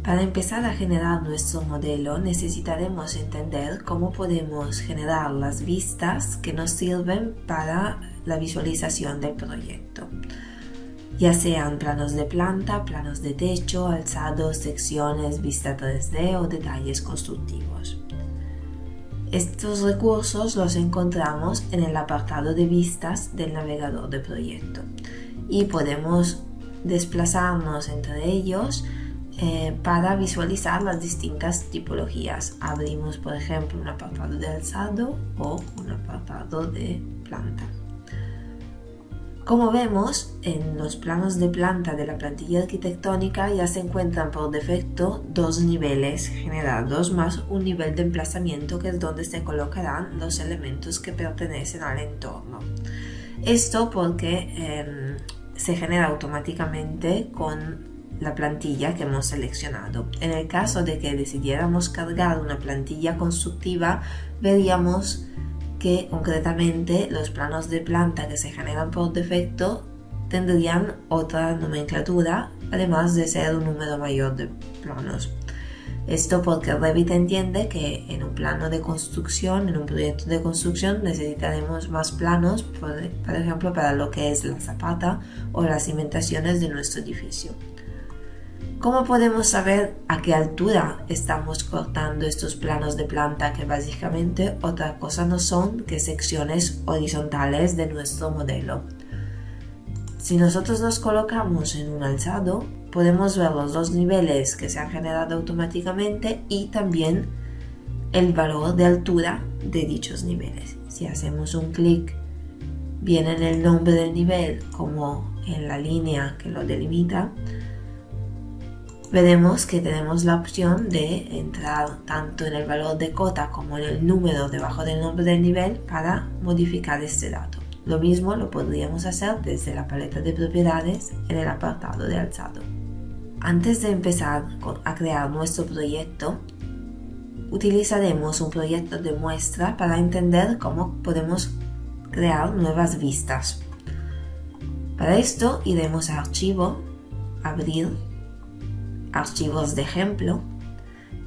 Para empezar a generar nuestro modelo necesitaremos entender cómo podemos generar las vistas que nos sirven para la visualización del proyecto, ya sean planos de planta, planos de techo, alzados, secciones, vista 3D o detalles constructivos. Estos recursos los encontramos en el apartado de vistas del navegador de proyecto y podemos desplazarnos entre ellos para visualizar las distintas tipologías. Abrimos, por ejemplo, un apartado de alzado o un apartado de planta. Como vemos, en los planos de planta de la plantilla arquitectónica ya se encuentran por defecto dos niveles generados más un nivel de emplazamiento, que es donde se colocarán los elementos que pertenecen al entorno. Esto porque se genera automáticamente con la plantilla que hemos seleccionado. En el caso de que decidiéramos cargar una plantilla constructiva, veríamos que concretamente los planos de planta que se generan por defecto tendrían otra nomenclatura, además de ser un número mayor de planos. Esto porque Revit entiende que en un plano de construcción, en un proyecto de construcción, necesitaremos más planos, por ejemplo, para lo que es la zapata o las cimentaciones de nuestro edificio. ¿Cómo podemos saber a qué altura estamos cortando estos planos de planta, que básicamente otra cosa no son que secciones horizontales de nuestro modelo? Si nosotros nos colocamos en un alzado, podemos ver los dos niveles que se han generado automáticamente y también el valor de altura de dichos niveles. Si hacemos un clic bien en el nombre del nivel como en la línea que lo delimita, veremos que tenemos la opción de entrar tanto en el valor de cota como en el número debajo del nombre del nivel para modificar este dato. Lo mismo lo podríamos hacer desde la paleta de propiedades en el apartado de alzado. Antes de empezar a crear nuestro proyecto, utilizaremos un proyecto de muestra para entender cómo podemos crear nuevas vistas. Para esto iremos a Archivo, Abrir, Archivos de ejemplo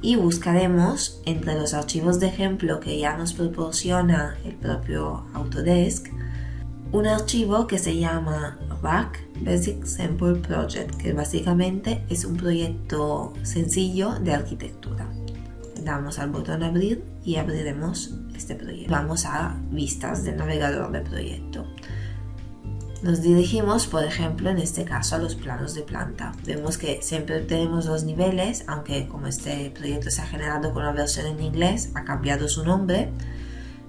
y buscaremos entre los archivos de ejemplo que ya nos proporciona el propio Autodesk un archivo que se llama RAK Basic Sample Project, que básicamente es un proyecto sencillo de arquitectura. Damos al botón abrir y abriremos este proyecto. Vamos a vistas del navegador de proyecto. Nos dirigimos, por ejemplo, en este caso a los planos de planta. Vemos que siempre tenemos dos niveles, aunque como este proyecto se ha generado con la versión en inglés, ha cambiado su nombre.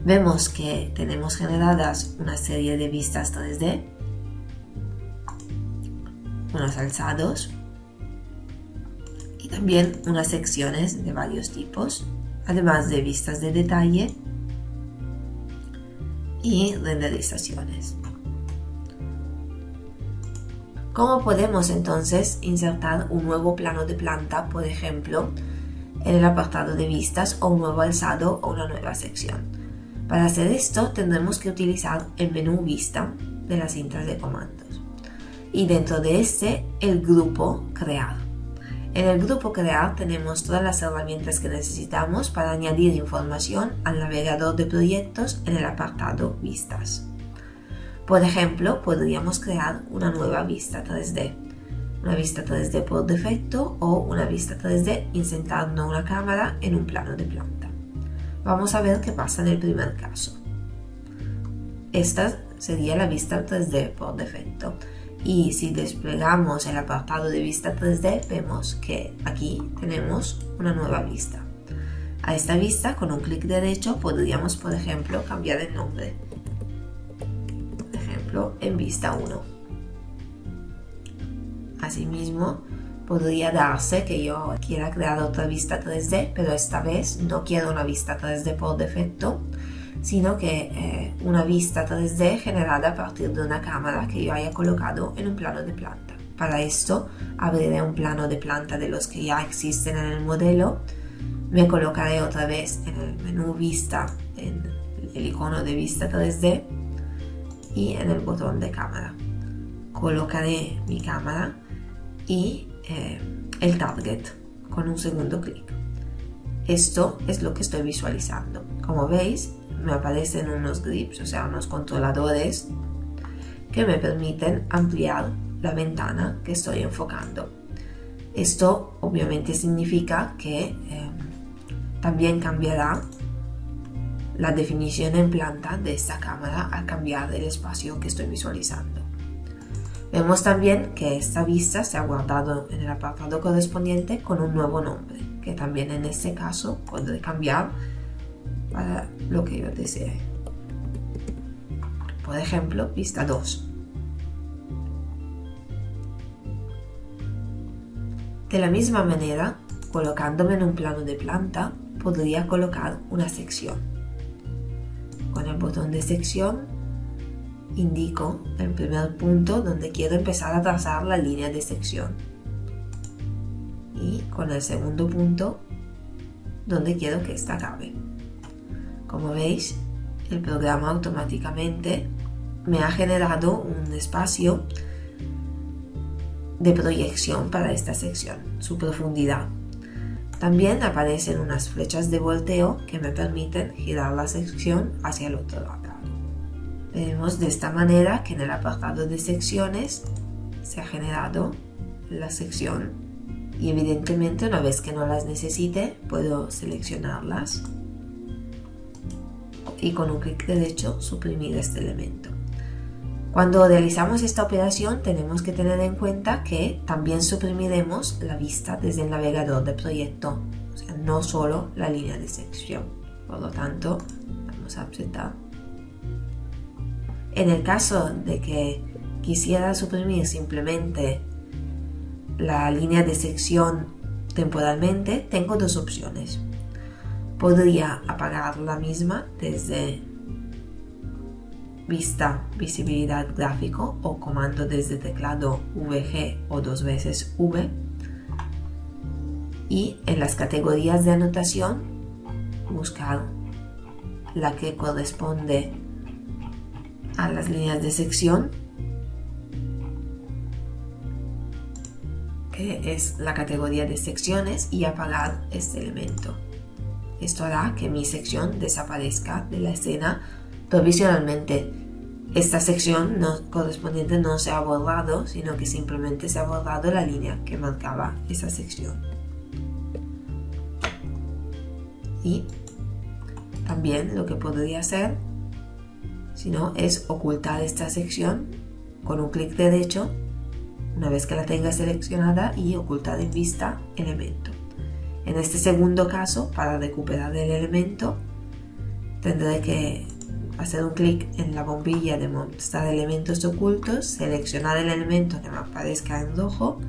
Vemos que tenemos generadas una serie de vistas 3D, unos alzados y también unas secciones de varios tipos, además de vistas de detalle y renderizaciones. ¿Cómo podemos entonces insertar un nuevo plano de planta, por ejemplo, en el apartado de vistas o un nuevo alzado o una nueva sección? Para hacer esto tendremos que utilizar el menú Vista de las cintas de comandos y dentro de este el grupo Crear. En el grupo Crear tenemos todas las herramientas que necesitamos para añadir información al navegador de proyectos en el apartado Vistas. Por ejemplo, podríamos crear una nueva vista 3D, una vista 3D por defecto o una vista 3D insertando una cámara en un plano de planta. Vamos a ver qué pasa en el primer caso. Esta sería la vista 3D por defecto y si desplegamos el apartado de vista 3D vemos que aquí tenemos una nueva vista. A esta vista con un clic derecho podríamos, por ejemplo, cambiar el nombre. En vista 1. Asimismo, podría darse que yo quiera crear otra vista 3D, pero esta vez no quiero una vista 3D por defecto, sino que una vista 3D generada a partir de una cámara que yo haya colocado en un plano de planta. Para esto, abriré un plano de planta de los que ya existen en el modelo, me colocaré otra vez en el menú Vista, en el icono de vista 3D, y en el botón de cámara. Colocaré mi cámara y el target con un segundo clic. Esto es lo que estoy visualizando. Como veis, me aparecen unos grips, o sea, unos controladores que me permiten ampliar la ventana que estoy enfocando. Esto obviamente significa que también cambiará la definición en planta de esta cámara al cambiar el espacio que estoy visualizando. Vemos también que esta vista se ha guardado en el apartado correspondiente con un nuevo nombre, que también en este caso podré cambiar para lo que yo desee. Por ejemplo, vista 2. De la misma manera, colocándome en un plano de planta, podría colocar una sección. Con el botón de sección indico el primer punto donde quiero empezar a trazar la línea de sección y con el segundo punto donde quiero que esta acabe. Como veis, el programa automáticamente me ha generado un espacio de proyección para esta sección, su profundidad. También aparecen unas flechas de volteo que me permiten girar la sección hacia el otro lado. Vemos de esta manera que en el apartado de secciones se ha generado la sección y evidentemente una vez que no las necesite puedo seleccionarlas y con un clic derecho suprimir este elemento. Cuando realizamos esta operación tenemos que tener en cuenta que también suprimiremos la vista desde el navegador de proyecto, o sea, no solo la línea de sección. Por lo tanto, vamos a aceptar. En el caso de que quisiera suprimir simplemente la línea de sección temporalmente, tengo dos opciones. Podría apagar la misma desde vista, visibilidad gráfico o comando desde teclado VG o dos veces V. Y en las categorías de anotación buscar la que corresponde a las líneas de sección, que es la categoría de secciones, y apagar este elemento. Esto hará que mi sección desaparezca de la escena provisionalmente. Esta sección correspondiente no se ha borrado, sino que simplemente se ha borrado la línea que marcaba esa sección. Y también lo que podría hacer, si no, es ocultar esta sección con un clic derecho una vez que la tenga seleccionada y ocultar en vista elemento. En este segundo caso, para recuperar el elemento, tendré que hacer un clic en la bombilla de mostrar elementos ocultos, seleccionar el elemento que me aparezca en rojo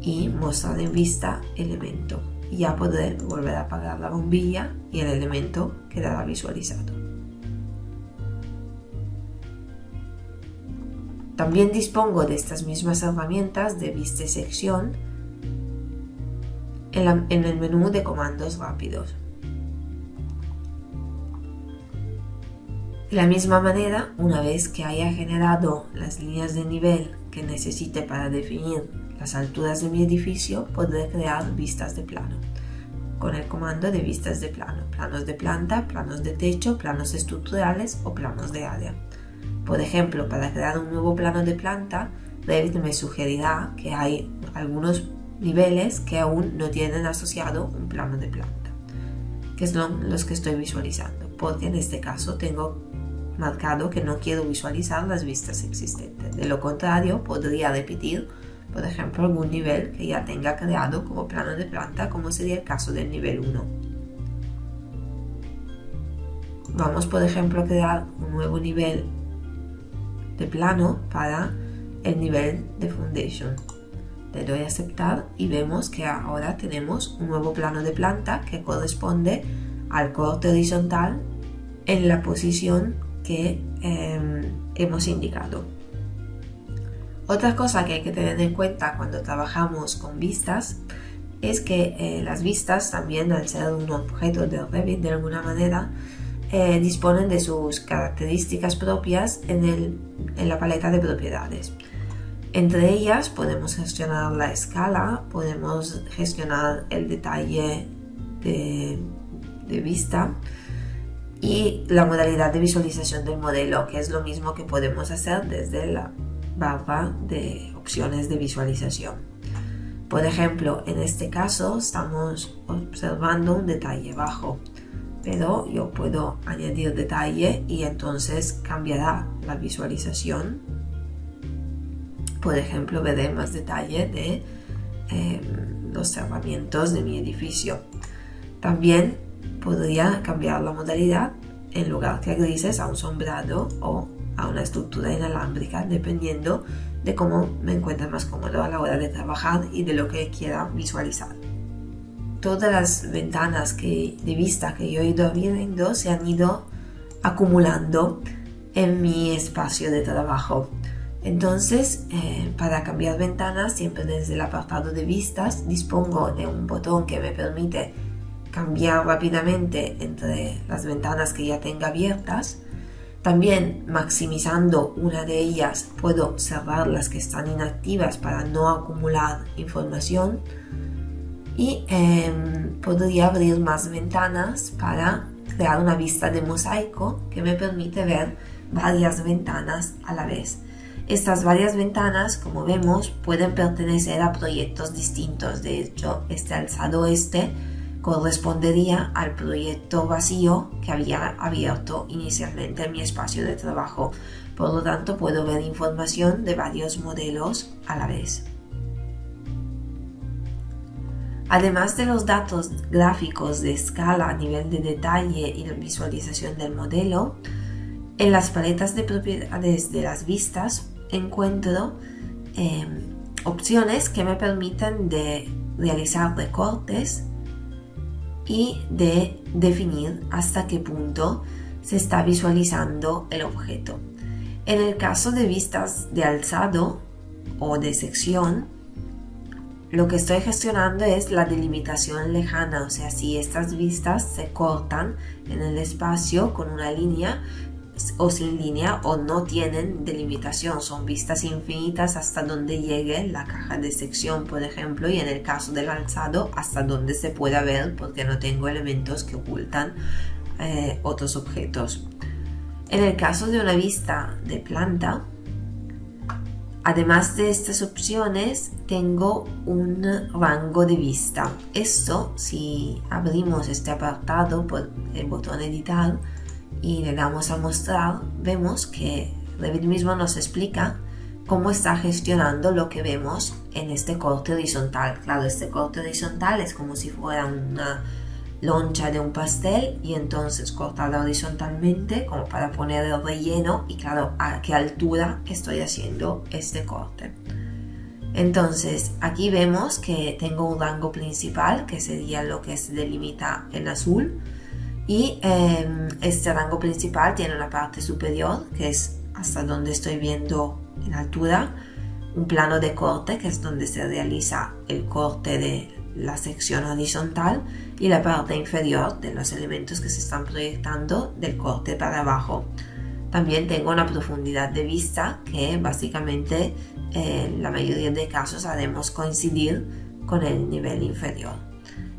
y mostrar en vista elemento. Y ya podré volver a apagar la bombilla y el elemento quedará visualizado. También dispongo de estas mismas herramientas de vista y sección en el menú de comandos rápidos. De la misma manera, una vez que haya generado las líneas de nivel que necesite para definir las alturas de mi edificio, podré crear vistas de plano con el comando de vistas de plano, planos de planta, planos de techo, planos estructurales o planos de área. Por ejemplo, para crear un nuevo plano de planta, Revit me sugerirá que hay algunos niveles que aún no tienen asociado un plano de planta, que son los que estoy visualizando, porque en este caso tengo marcado que no quiero visualizar las vistas existentes. De lo contrario, podría repetir, por ejemplo, algún nivel que ya tenga creado como plano de planta, como sería el caso del nivel 1. Vamos, por ejemplo, a crear un nuevo nivel de plano para el nivel de Foundation. Le doy a aceptar y vemos que ahora tenemos un nuevo plano de planta que corresponde al corte horizontal en la posición que hemos indicado. Otra cosa que hay que tener en cuenta cuando trabajamos con vistas es que las vistas también, al ser un objeto de Revit de alguna manera, disponen de sus características propias en la paleta de propiedades. Entre ellas podemos gestionar la escala, podemos gestionar el detalle de vista y la modalidad de visualización del modelo, que es lo mismo que podemos hacer desde la barra de opciones de visualización. Por ejemplo, en este caso estamos observando un detalle bajo, pero yo puedo añadir detalle y entonces cambiará la visualización. Por ejemplo, veré más detalle de los cerramientos de mi edificio. También podría cambiar la modalidad en lugar que a grises a un sombreado o a una estructura inalámbrica, dependiendo de cómo me encuentre más cómodo a la hora de trabajar y de lo que quiera visualizar. Todas las ventanas de vista que yo he ido viendo se han ido acumulando en mi espacio de trabajo. Entonces, para cambiar ventanas, siempre desde el apartado de vistas, dispongo de un botón que me permite cambiar rápidamente entre las ventanas que ya tenga abiertas. También, maximizando una de ellas, puedo cerrar las que están inactivas para no acumular información. Y podría abrir más ventanas para crear una vista de mosaico que me permite ver varias ventanas a la vez. Estas varias ventanas, como vemos, pueden pertenecer a proyectos distintos. De hecho, este alzado correspondería al proyecto vacío que había abierto inicialmente en mi espacio de trabajo. Por lo tanto, puedo ver información de varios modelos a la vez. Además de los datos gráficos de escala a nivel de detalle y de visualización del modelo, en las paletas de propiedades de las vistas encuentro opciones que me permiten de realizar recortes y de definir hasta qué punto se está visualizando el objeto. En el caso de vistas de alzado o de sección, lo que estoy gestionando es la delimitación lejana, o sea, si estas vistas se cortan en el espacio con una línea o sin línea o no tienen delimitación, son vistas infinitas hasta donde llegue la caja de sección, por ejemplo, y en el caso del alzado hasta donde se pueda ver porque no tengo elementos que ocultan otros objetos. En el caso de una vista de planta, además de estas opciones, tengo un rango de vista. Esto, si abrimos este apartado por el botón editar y le damos a mostrar, vemos que Revit mismo nos explica cómo está gestionando lo que vemos en este corte horizontal. Claro, este corte horizontal es como si fuera una loncha de un pastel y entonces cortada horizontalmente como para poner el relleno y claro, a qué altura estoy haciendo este corte. Entonces aquí vemos que tengo un rango principal que sería lo que se delimita en azul y este rango principal tiene una parte superior que es hasta donde estoy viendo en altura, un plano de corte que es donde se realiza el corte de la sección horizontal y la parte inferior de los elementos que se están proyectando del corte para abajo. También tengo una profundidad de vista que básicamente en la mayoría de casos haremos coincidir con el nivel inferior.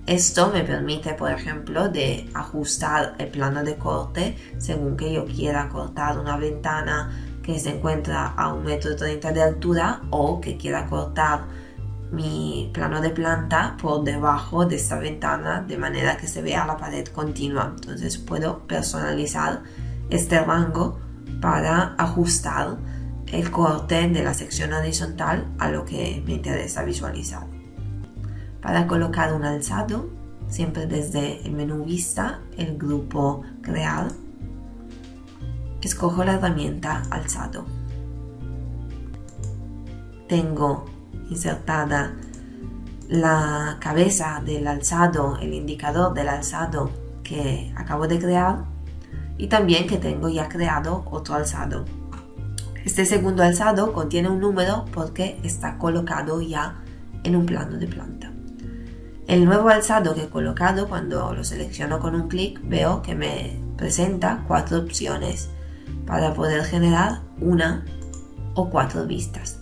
Esto me permite, por ejemplo, de ajustar el plano de corte según que yo quiera cortar una ventana que se encuentra a 1,30 m de altura o que quiera cortar mi plano de planta por debajo de esta ventana de manera que se vea la pared continua. Entonces puedo personalizar este rango para ajustar el corte de la sección horizontal a lo que me interesa visualizar. Para colocar un alzado, siempre desde el menú vista, el grupo crear, escojo la herramienta alzado. Tengo insertada la cabeza del alzado, el indicador del alzado que acabo de crear y también que tengo ya creado otro alzado. Este segundo alzado contiene un número porque está colocado ya en un plano de planta. El nuevo alzado que he colocado, cuando lo selecciono con un clic, veo que me presenta 4 opciones para poder generar una o 4 vistas.